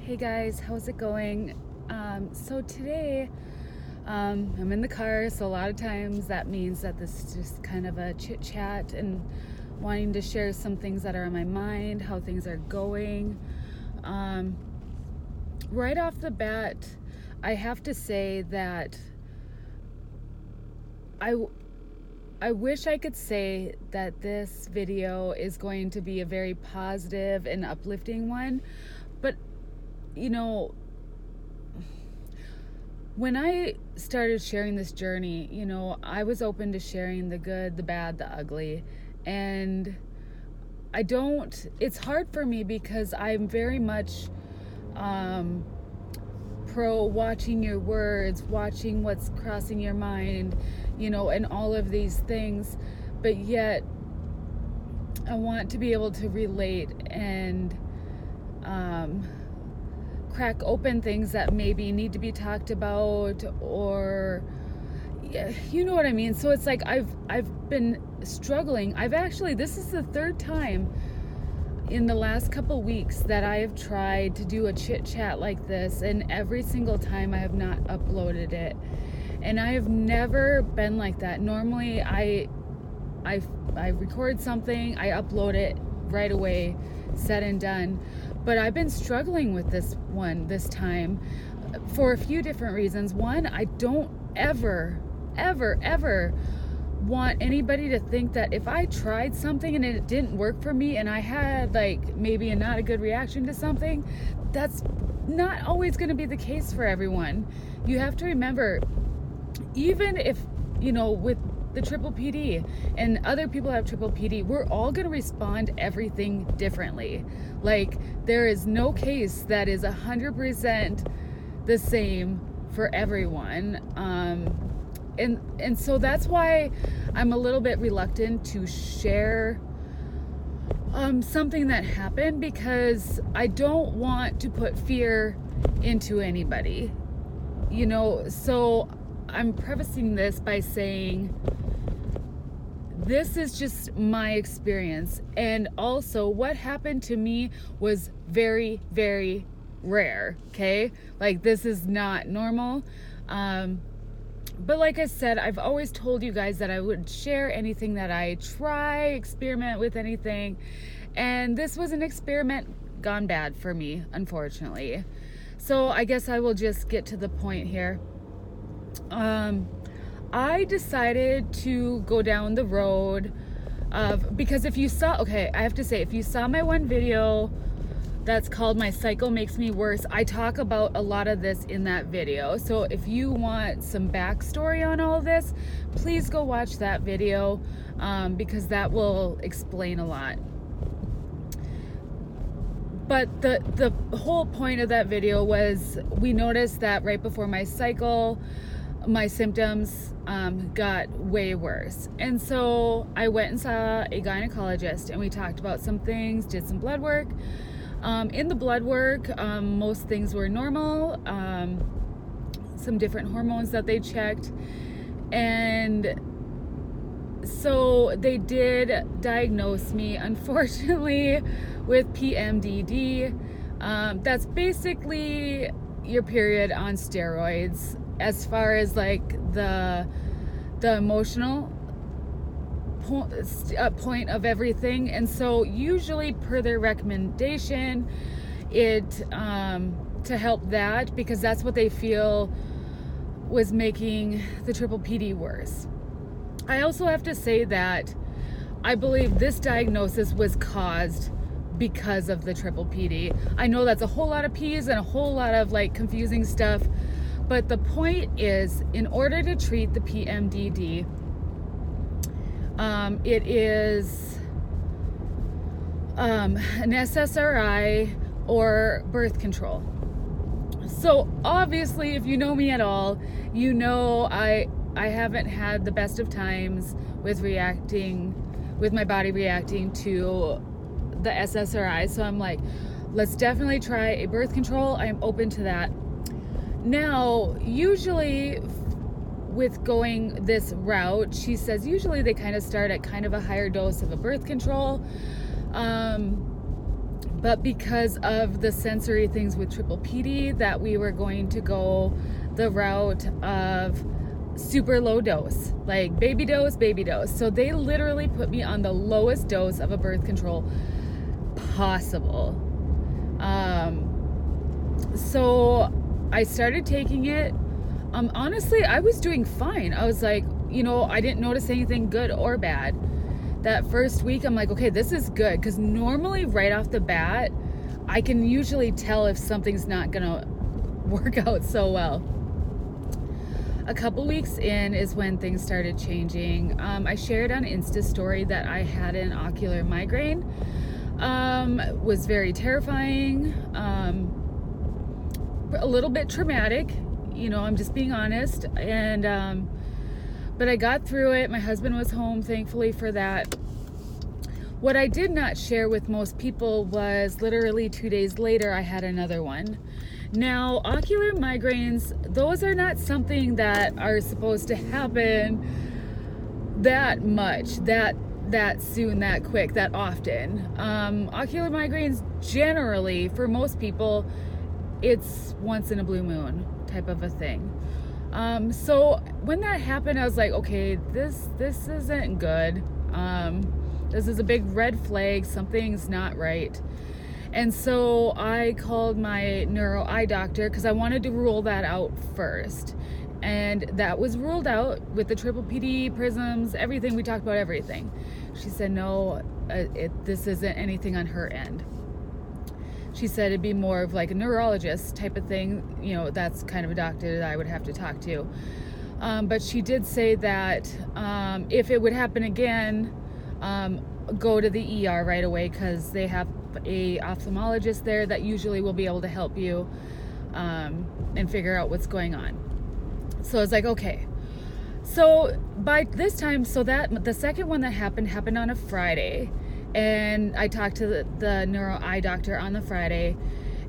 Hey guys, how's it going? So today I'm in the car, so a lot of times that means that this is just kind of a chit chat and wanting to share some things that are on my mind, how things are going. Right off the bat, I have to say that I wish I could say that this video is going to be a very positive and uplifting one, but you know, when I started sharing this journey, I was open to sharing the good, the bad, the ugly. And it's hard for me because I'm very much pro watching your words, watching what's crossing your mind, and all of these things. But yet, I want to be able to relate and crack open things that maybe need to be talked about, or you know what I mean. So it's like I've been struggling. This is the third time in the last couple weeks that I have tried to do a chit chat like this, and every single time I have not uploaded it. And I have never been like that. Normally I record something, I upload it right away, said and done. But I've been struggling with this time for a few different reasons. One, I don't ever want anybody to think that if I tried something and it didn't work for me, and I had maybe not a good reaction to something, that's not always going to be the case for everyone. You have to remember, even if, with the triple PD and other people have triple PD, we're all going to respond everything differently. There is no case that is 100% the same for everyone. And so that's why I'm a little bit reluctant to share something that happened, because I don't want to put fear into anybody, so I'm prefacing this by saying this is just my experience. And also, what happened to me was very, very rare, okay? This is not normal. But like I said, I've always told you guys that I would share anything that I try, experiment with anything. And this was an experiment gone bad for me, unfortunately. So I guess I will just get to the point here. I decided to go down the road because if you saw my one video that's called My Cycle Makes Me Worse, I talk about a lot of this in that video. So if you want some backstory on all of this, please go watch that video, because that will explain a lot. But the whole point of that video was, we noticed that right before my cycle, my symptoms got way worse. And so I went and saw a gynecologist, and we talked about some things, did some blood work. In the blood work, most things were normal, some different hormones that they checked. And so they did diagnose me, unfortunately, with PMDD. That's basically your period on steroids, as far as the emotional point of everything. And so usually, per their recommendation, it to help that, because that's what they feel was making the triple PD worse. I also have to say that I believe this diagnosis was caused because of the triple PD. I know that's a whole lot of P's and a whole lot of confusing stuff, but the point is, in order to treat the PMDD, it is an SSRI or birth control. So obviously, if you know me at all, you know I haven't had the best of times with my body reacting to the SSRI. So I'm like, let's definitely try a birth control. I am open to that. Now, usually with going this route, she says usually they kind of start at kind of a higher dose of a birth control. but because of the sensory things with triple PD, that we were going to go the route of super low dose, like baby dose. So they literally put me on the lowest dose of a birth control possible. So I started taking it. Honestly, I was doing fine. I was like, I didn't notice anything good or bad. That first week, I'm like, okay, this is good. Because normally right off the bat, I can usually tell if something's not going to work out so well. A couple weeks in is when things started changing. I shared on Insta story that I had an ocular migraine. Was very terrifying. A little bit traumatic. I'm just being honest. And but I got through it. My husband was home, thankfully, for that. What I did not share with most people was literally 2 days later, I had another one. Now, ocular migraines, those are not something that are supposed to happen that much, that soon, that quick, that often. Ocular migraines, generally, for most people, it's once in a blue moon type of a thing. So when that happened, I was like, okay, this isn't good. This is a big red flag. Something's not right. And so I called my neuro eye doctor because I wanted to rule that out first. And that was ruled out with the triple PD, prisms, everything. We talked about everything. She said, no, this isn't anything on her end. She said it'd be more of like a neurologist type of thing. That's kind of a doctor that I would have to talk to. But she did say that if it would happen again, go to the ER right away because they have a ophthalmologist there that usually will be able to help you and figure out what's going on. So I was like, okay. So by this time, that the second one that happened on a Friday. And I talked to the neuro eye doctor on the Friday.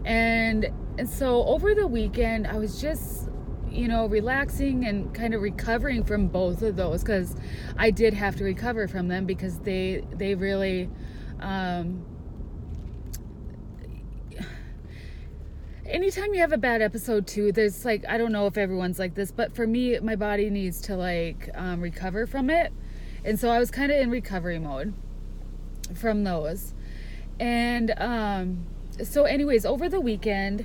And so over the weekend, I was just, relaxing and kind of recovering from both of those because I did have to recover from them because they really, anytime you have a bad episode too, there's like, I don't know if everyone's like this, but for me, my body needs to recover from it. And so I was kind of in recovery mode from those. And so anyways, over the weekend,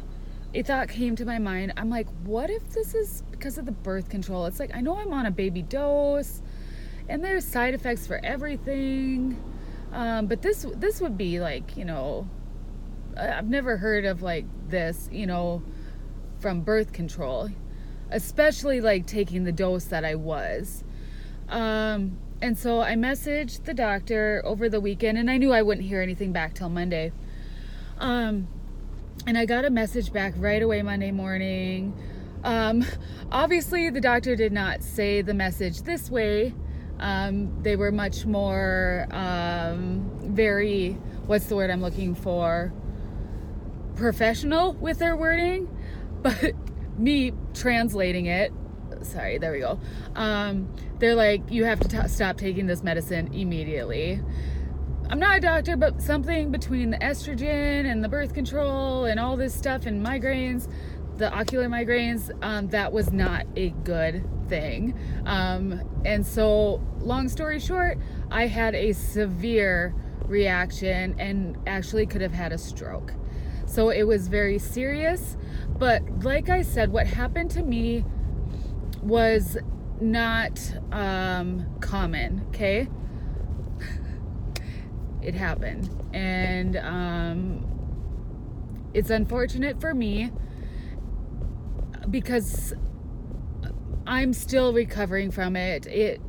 a thought came to my mind. I'm like, what if this is because of the birth control? It's like, I know I'm on a baby dose and there's side effects for everything, but this would be like, I've never heard of like this, from birth control, especially like taking the dose that I was. And so I messaged the doctor over the weekend, and I knew I wouldn't hear anything back till Monday. And I got a message back right away Monday morning. Obviously, the doctor did not say the message this way. They were much more very, what's the word I'm looking for? Professional with their wording. But me translating it, sorry, there we go. They're like, you have to stop taking this medicine immediately. I'm not a doctor, but something between the estrogen and the birth control and all this stuff and migraines, the ocular migraines, that was not a good thing. And so, long story short, I had a severe reaction and actually could have had a stroke. So it was very serious. But like I said, what happened to me was not common, okay? It happened. And it's unfortunate for me because I'm still recovering from it. It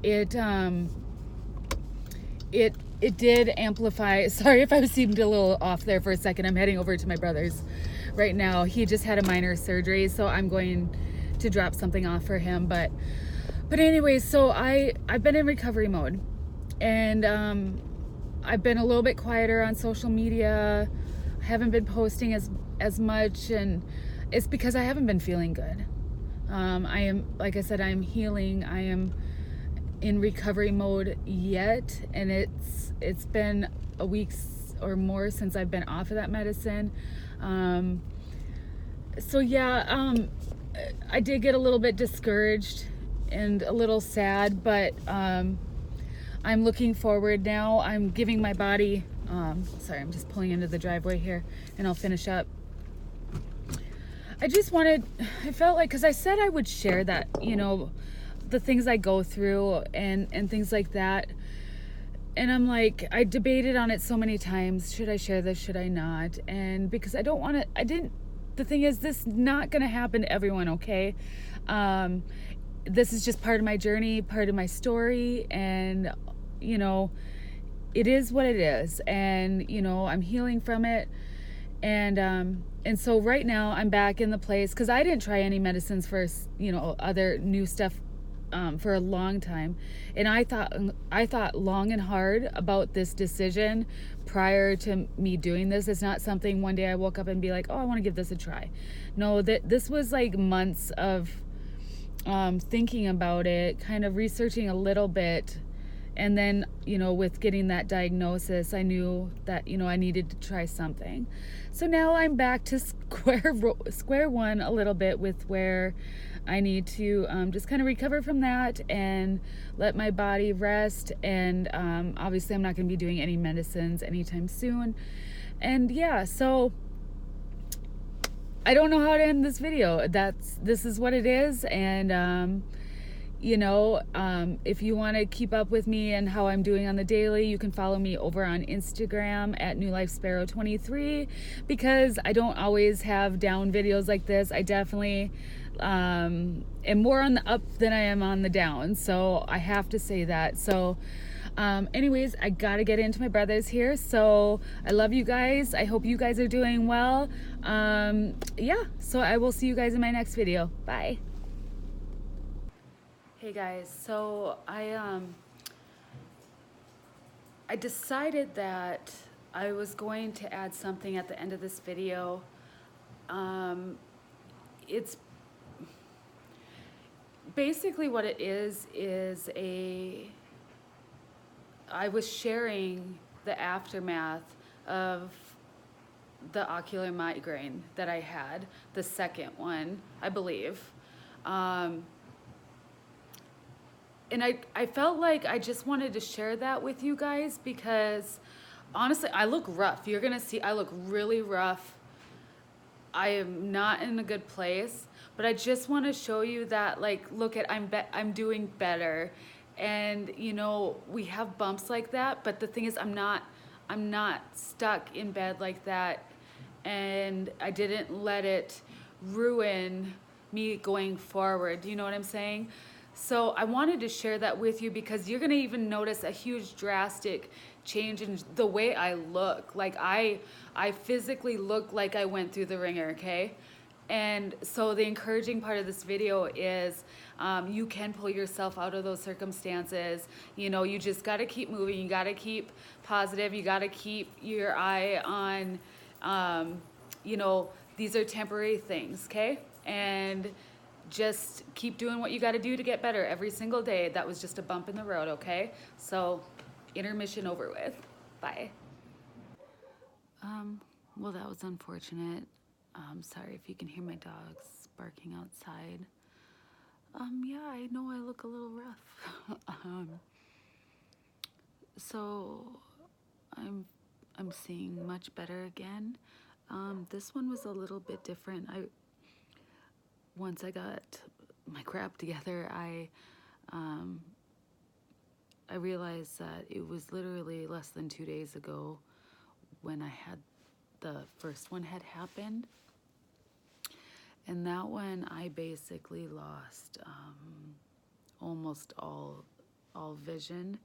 did amplify. Sorry if I seemed a little off there for a second. I'm heading over to my brother's right now. He just had a minor surgery, so I'm going to drop something off for him. But anyways, so I've been in recovery mode, and I've been a little bit quieter on social media. I haven't been posting as much, and it's because I haven't been feeling good. I am, like I said, I am healing. I am in recovery mode yet, and it's been a week or more since I've been off of that medicine. So yeah, I did get a little bit discouraged and a little sad, but I'm looking forward now. I'm giving my body, sorry, I'm just pulling into the driveway here and I'll finish up. I felt like, because I said I would share that, you know, the things I go through and things like that. And I'm like, I debated on it so many times. Should I share this? Should I not? And because I don't want to, the thing is, this is not going to happen to everyone, okay? This is just part of my journey, part of my story. And, you know, it is what it is. And, you know, I'm healing from it. And so right now I'm back in the place, because I didn't try any medicines for, you know, other new stuff for a long time. And I thought long and hard about this decision prior to me doing this. It's not something one day I woke up and be like, oh, I want to give this a try. No, this was like months of thinking about it, kind of researching a little bit. And then, you know, with getting that diagnosis, I knew that, you know, I needed to try something. So now I'm back to square one a little bit with where I need to just kind of recover from that and let my body rest. And obviously I'm not going to be doing any medicines anytime soon. And yeah, so I don't know how to end this video. This is what it is. And you know, if you want to keep up with me and how I'm doing on the daily, you can follow me over on Instagram at newlifesparrow23, because I don't always have down videos like this. I definitely am more on the up than I am on the down, so I have to say that. So anyways, I gotta get into my brothers here. So I love you guys. I hope you guys are doing well. Yeah, so I will see you guys in my next video. Bye. Hey guys, so I decided that I was going to add something at the end of this video. It's basically what it is I was sharing the aftermath of the ocular migraine that I had, the second one, I believe. And I felt like I just wanted to share that with you guys, because honestly, I look rough. You're gonna see I look really rough. I am not in a good place, but I just want to show you that, like, look at, I'm doing better. And you know, we have bumps like that, but the thing is, I'm not stuck in bed like that, and I didn't let it ruin me going forward. Do you know what I'm saying? So I wanted to share that with you, because you're gonna even notice a huge drastic change in the way I look. Like I physically look like I went through the ringer, okay? And so the encouraging part of this video is you can pull yourself out of those circumstances. You know, you just gotta keep moving, you gotta keep positive, you gotta keep your eye on, you know, these are temporary things, okay? And just keep doing what you got to do to get better every single day. That was just a bump in the road, okay? So intermission over with. Bye. Well, that was unfortunate. Sorry if you can hear my dogs barking outside. Yeah, I know I look a little rough. So I'm seeing much better again. This one was a little bit different. Once I got my crap together, I realized that it was literally less than 2 days ago when I had the first one had happened. And that one, I basically lost almost all vision.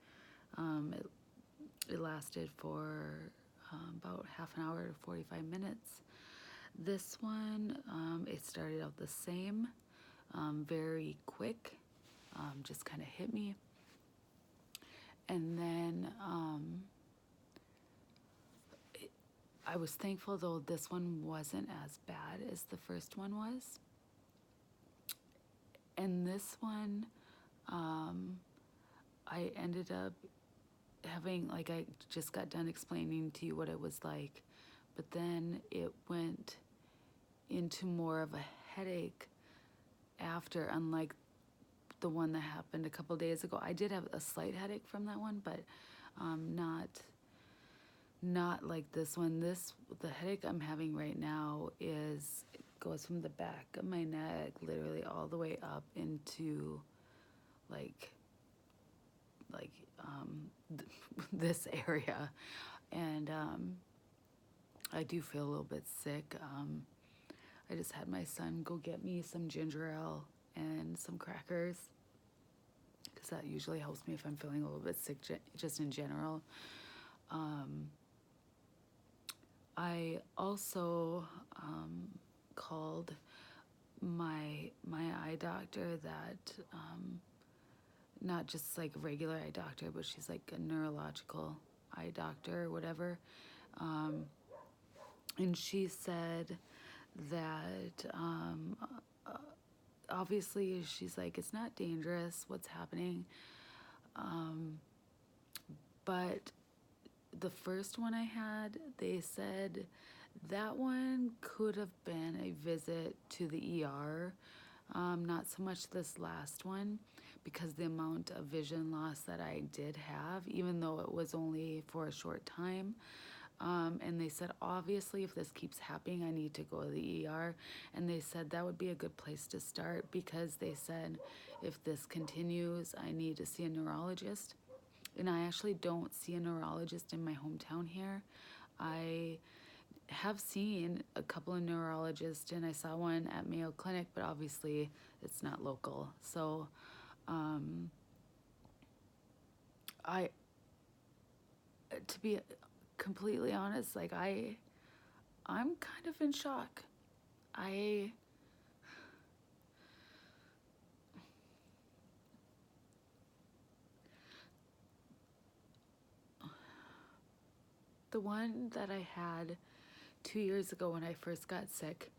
It lasted for about half an hour to 45 minutes. This one, it started out the same, very quick, just kind of hit me. And then I was thankful, though this one wasn't as bad as the first one was. And this one, I ended up having, like, I just got done explaining to you what it was like, but then it went into more of a headache after, unlike the one that happened a couple days ago. I did have a slight headache from that one, but not like this one. The headache I'm having right now it goes from the back of my neck literally all the way up into like this area, and I do feel a little bit sick. I just had my son go get me some ginger ale and some crackers, because that usually helps me if I'm feeling a little bit sick, just in general. I also called my eye doctor, that not just like a regular eye doctor, but she's like a neurological eye doctor or whatever. And she said that obviously, she's like, it's not dangerous what's happening, but the first one I had, they said that one could have been a visit to the ER. Not so much this last one, because the amount of vision loss that I did have, even though it was only for a short time. And they said, obviously, if this keeps happening, I need to go to the ER. And they said that would be a good place to start, because they said, if this continues, I need to see a neurologist. And I actually don't see a neurologist in my hometown here. I have seen a couple of neurologists, and I saw one at Mayo Clinic, but obviously it's not local. So I, to be completely honest, like I'm kind of in shock. The one that I had 2 years ago when I first got sick,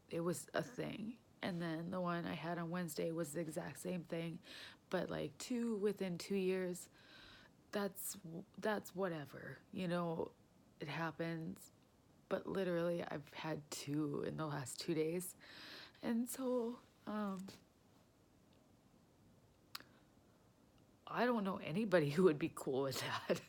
it was a thing. And then the one I had on Wednesday was the exact same thing, but like within 2 years, that's whatever, it happens. But literally, I've had two in the last 2 days. And so, I don't know anybody who would be cool with that.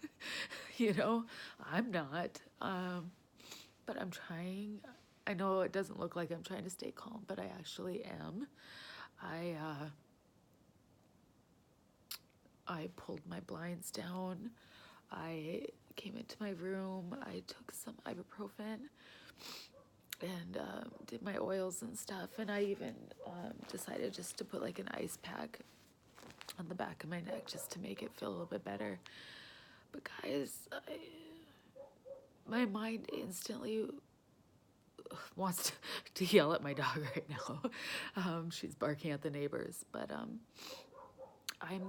I'm not. But I'm trying. I know it doesn't look like I'm trying to stay calm, but I actually am. I pulled my blinds down. I came into my room. I took some ibuprofen and did my oils and stuff. And I even decided just to put like an ice pack on the back of my neck just to make it feel a little bit better. But guys, my mind instantly wants to yell at my dog right now. She's barking at the neighbors, but I'm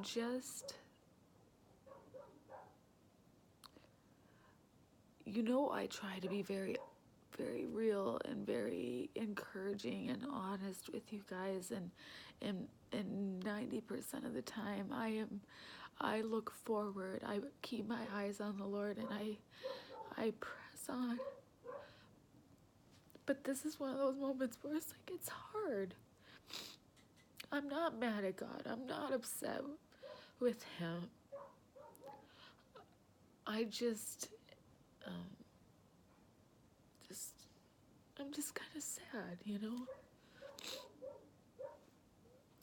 just, I try to be very, very real and very encouraging and honest with you guys, and 90% of the time I look forward. I keep my eyes on the Lord, and I press on. But this is one of those moments where it's like, it's hard. I'm not mad at God. I'm not upset with him. I I'm just kind of sad,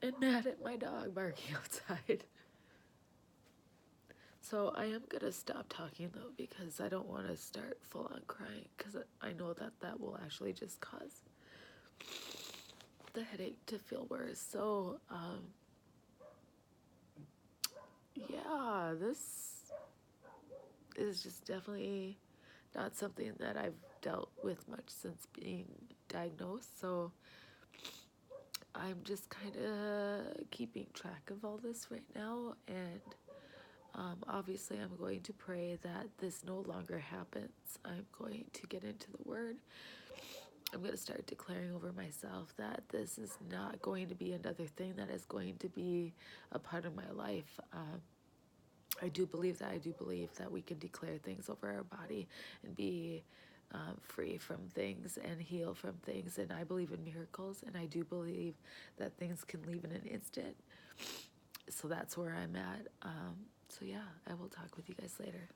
and mad at my dog barking outside. So I am gonna stop talking though, because I don't want to start full on crying, because I know that will actually just cause the headache to feel worse. So yeah, this is just definitely not something that I've dealt with much since being diagnosed. So I'm just kind of keeping track of all this right now, and obviously I'm going to pray that this no longer happens. I'm going to get into the Word. I'm going to start declaring over myself that this is not going to be another thing that is going to be a part of my life. I do believe that. I do believe that we can declare things over our body and be free from things and heal from things. And I believe in miracles, and I do believe that things can leave in an instant. So that's where I'm at. So yeah, I will talk with you guys later.